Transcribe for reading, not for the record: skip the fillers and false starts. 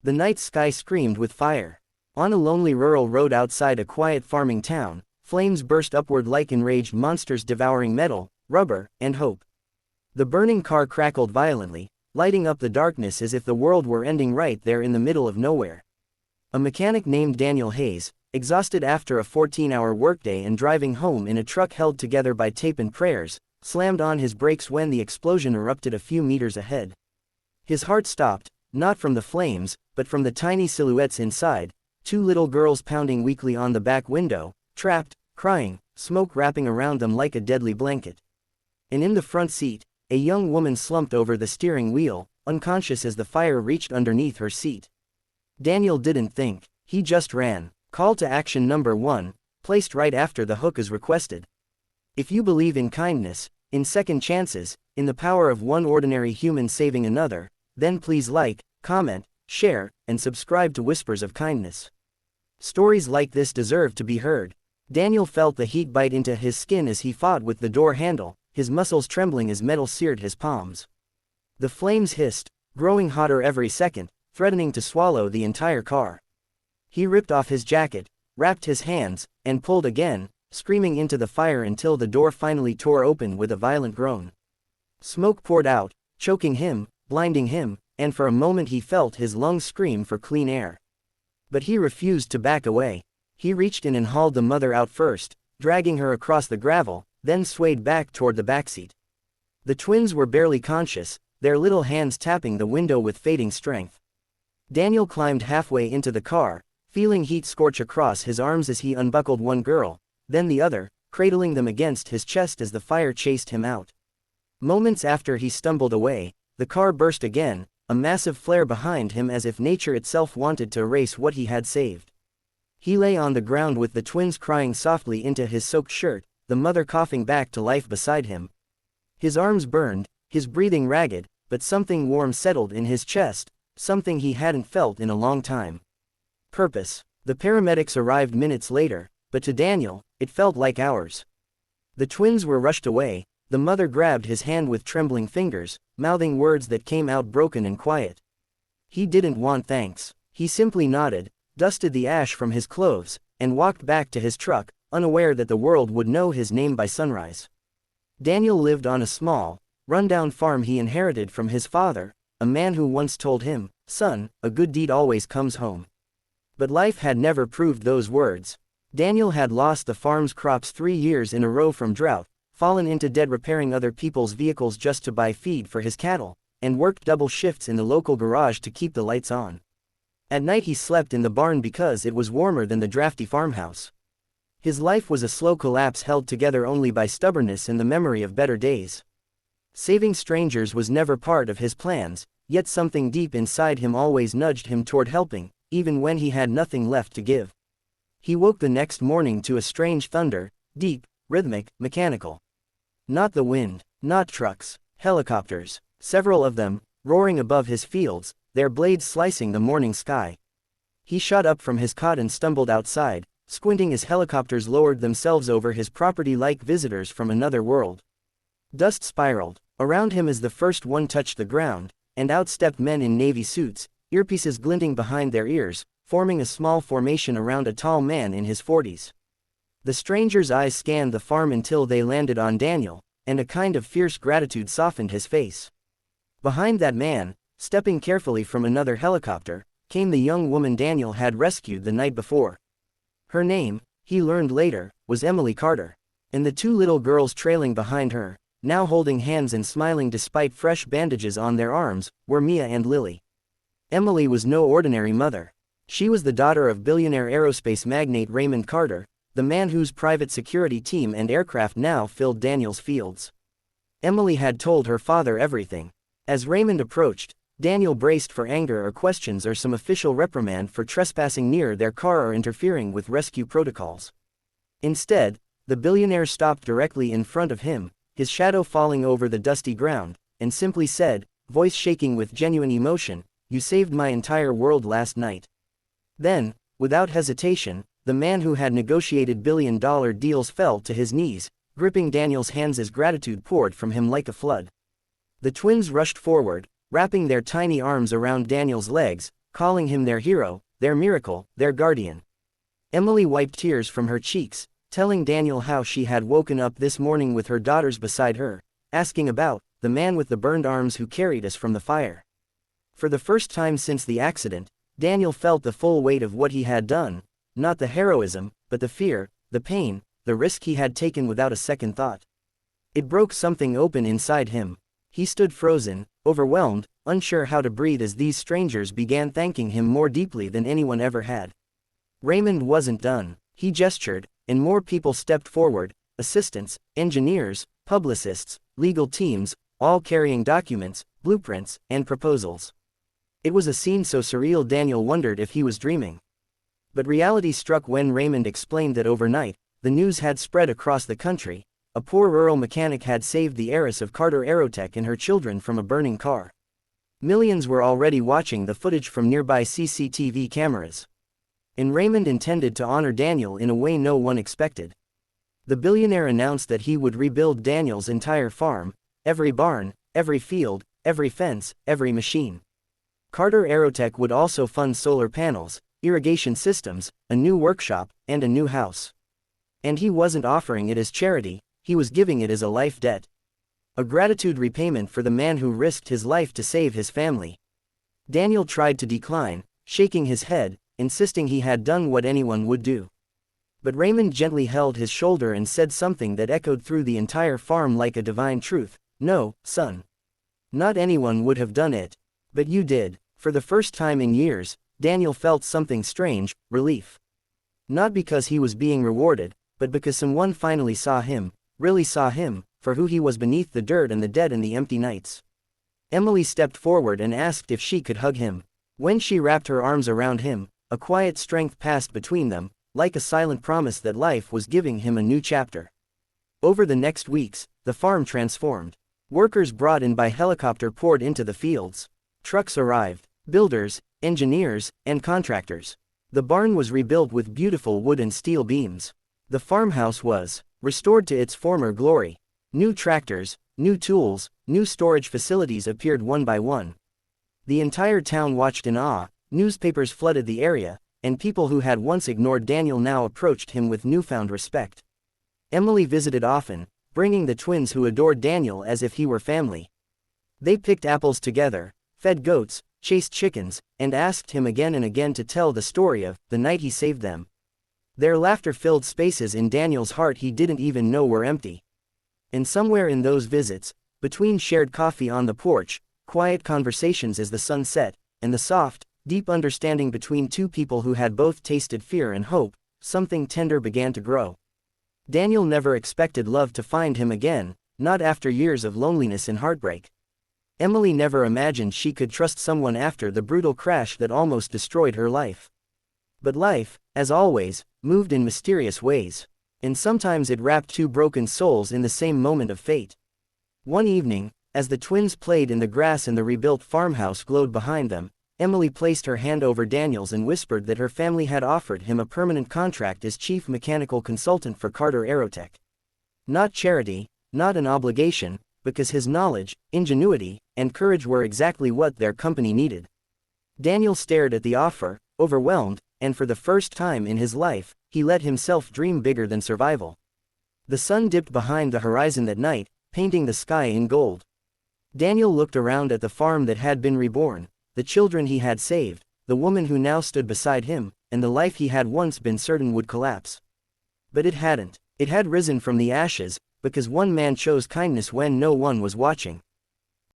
The night sky screamed with fire. On a lonely rural road outside a quiet farming town, flames burst upward like enraged monsters devouring metal, rubber, and hope. The burning car crackled violently, lighting up the darkness as if the world were ending right there in the middle of nowhere. A mechanic named Daniel Hayes, exhausted after a 14-hour workday and driving home in a truck held together by tape and prayers, slammed on his brakes when the explosion erupted a few meters ahead. His heart stopped, not from the flames, but from the tiny silhouettes inside, two little girls pounding weakly on the back window, trapped, crying, smoke wrapping around them like a deadly blanket. And in the front seat, a young woman slumped over the steering wheel, unconscious as the fire reached underneath her seat. Daniel didn't think, he just ran. Call to action number 1, placed right after the hook is requested. If you believe in kindness, in second chances, in the power of one ordinary human saving another, then please like, comment, share, and subscribe to Whispers of Kindness. Stories like this deserve to be heard. Daniel felt the heat bite into his skin as he fought with the door handle, his muscles trembling as metal seared his palms. The flames hissed, growing hotter every second, threatening to swallow the entire car. He ripped off his jacket, wrapped his hands, and pulled again, screaming into the fire until the door finally tore open with a violent groan. Smoke poured out, choking him, blinding him, and for a moment he felt his lungs scream for clean air. But he refused to back away. He reached in and hauled the mother out first, dragging her across the gravel, then swayed back toward the backseat. The twins were barely conscious, their little hands tapping the window with fading strength. Daniel climbed halfway into the car, feeling heat scorch across his arms as he unbuckled one girl, then the other, cradling them against his chest as the fire chased him out. Moments after he stumbled away, the car burst again, a massive flare behind him as if nature itself wanted to erase what he had saved. He lay on the ground with the twins crying softly into his soaked shirt, the mother coughing back to life beside him. His arms burned, his breathing ragged, but something warm settled in his chest, something he hadn't felt in a long time. Purpose. The paramedics arrived minutes later, but to Daniel, it felt like hours. The twins were rushed away, the mother grabbed his hand with trembling fingers, mouthing words that came out broken and quiet. He didn't want thanks. He simply nodded, dusted the ash from his clothes, and walked back to his truck, unaware that the world would know his name by sunrise. Daniel lived on a small, run-down farm he inherited from his father, a man who once told him, "Son, a good deed always comes home." But life had never proved those words. Daniel had lost the farm's crops 3 years in a row from drought, fallen into debt repairing other people's vehicles just to buy feed for his cattle, and worked double shifts in the local garage to keep the lights on. At night he slept in the barn because it was warmer than the drafty farmhouse. His life was a slow collapse held together only by stubbornness and the memory of better days. Saving strangers was never part of his plans, yet something deep inside him always nudged him toward helping, even when he had nothing left to give. He woke the next morning to a strange thunder, deep, rhythmic, mechanical. Not the wind, not trucks, helicopters, several of them, roaring above his fields, their blades slicing the morning sky. He shot up from his cot and stumbled outside, squinting as helicopters lowered themselves over his property like visitors from another world. Dust spiraled around him as the first one touched the ground, and out stepped men in navy suits, earpieces glinting behind their ears, forming a small formation around a tall man in his 40s. The stranger's eyes scanned the farm until they landed on Daniel, and a kind of fierce gratitude softened his face. Behind that man, stepping carefully from another helicopter, came the young woman Daniel had rescued the night before. Her name, he learned later, was Emily Carter, and the two little girls trailing behind her, now holding hands and smiling despite fresh bandages on their arms, were Mia and Lily. Emily was no ordinary mother. She was the daughter of billionaire aerospace magnate Raymond Carter, the man whose private security team and aircraft now filled Daniel's fields. Emily had told her father everything. As Raymond approached, Daniel braced for anger or questions or some official reprimand for trespassing near their car or interfering with rescue protocols. Instead, the billionaire stopped directly in front of him, his shadow falling over the dusty ground, and simply said, voice shaking with genuine emotion, "You saved my entire world last night." Then, without hesitation, the man who had negotiated billion-dollar deals fell to his knees, gripping Daniel's hands as gratitude poured from him like a flood. The twins rushed forward, wrapping their tiny arms around Daniel's legs, calling him their hero, their miracle, their guardian. Emily wiped tears from her cheeks, telling Daniel how she had woken up this morning with her daughters beside her, asking about the man with the burned arms who carried us from the fire. For the first time since the accident, Daniel felt the full weight of what he had done, not the heroism, but the fear, the pain, the risk he had taken without a second thought. It broke something open inside him. He stood frozen, overwhelmed, unsure how to breathe as these strangers began thanking him more deeply than anyone ever had. Raymond wasn't done. He gestured, and more people stepped forward, assistants, engineers, publicists, legal teams, all carrying documents, blueprints, and proposals. It was a scene so surreal Daniel wondered if he was dreaming. But reality struck when Raymond explained that overnight, the news had spread across the country. A poor rural mechanic had saved the heiress of Carter Aerotech and her children from a burning car. Millions were already watching the footage from nearby CCTV cameras. And Raymond intended to honor Daniel in a way no one expected. The billionaire announced that he would rebuild Daniel's entire farm, every barn, every field, every fence, every machine. Carter Aerotech would also fund solar panels, irrigation systems, a new workshop, and a new house. And he wasn't offering it as charity, he was giving it as a life debt. A gratitude repayment for the man who risked his life to save his family. Daniel tried to decline, shaking his head, insisting he had done what anyone would do. But Raymond gently held his shoulder and said something that echoed through the entire farm like a divine truth. No, son. Not anyone would have done it. But you did. For the first time in years, Daniel felt something strange, relief. Not because he was being rewarded, but because someone finally saw him, really saw him, for who he was beneath the dirt and the dead and the empty nights. Emily stepped forward and asked if she could hug him. When she wrapped her arms around him, a quiet strength passed between them, like a silent promise that life was giving him a new chapter. Over the next weeks, the farm transformed. Workers brought in by helicopter poured into the fields. Trucks arrived, builders, engineers, and contractors. The barn was rebuilt with beautiful wood and steel beams. The farmhouse was restored to its former glory. New tractors, new tools, new storage facilities appeared one by one. The entire town watched in awe, newspapers flooded the area, and people who had once ignored Daniel now approached him with newfound respect. Emily visited often, bringing the twins who adored Daniel as if he were family. They picked apples together, fed goats, chased chickens, and asked him again and again to tell the story of the night he saved them. Their laughter filled spaces in Daniel's heart he didn't even know were empty. And somewhere in those visits, between shared coffee on the porch, quiet conversations as the sun set, and the soft, deep understanding between two people who had both tasted fear and hope, something tender began to grow. Daniel never expected love to find him again, not after years of loneliness and heartbreak. Emily never imagined she could trust someone after the brutal crash that almost destroyed her life. But life, as always, moved in mysterious ways. And sometimes it wrapped two broken souls in the same moment of fate. One evening, as the twins played in the grass and the rebuilt farmhouse glowed behind them, Emily placed her hand over Daniel's and whispered that her family had offered him a permanent contract as chief mechanical consultant for Carter Aerotech. Not charity, not an obligation, because his knowledge, ingenuity, and courage were exactly what their company needed. Daniel stared at the offer, overwhelmed, and for the first time in his life, he let himself dream bigger than survival. The sun dipped behind the horizon that night, painting the sky in gold. Daniel looked around at the farm that had been reborn, the children he had saved, the woman who now stood beside him, and the life he had once been certain would collapse. But it hadn't. It had risen from the ashes, because one man chose kindness when no one was watching.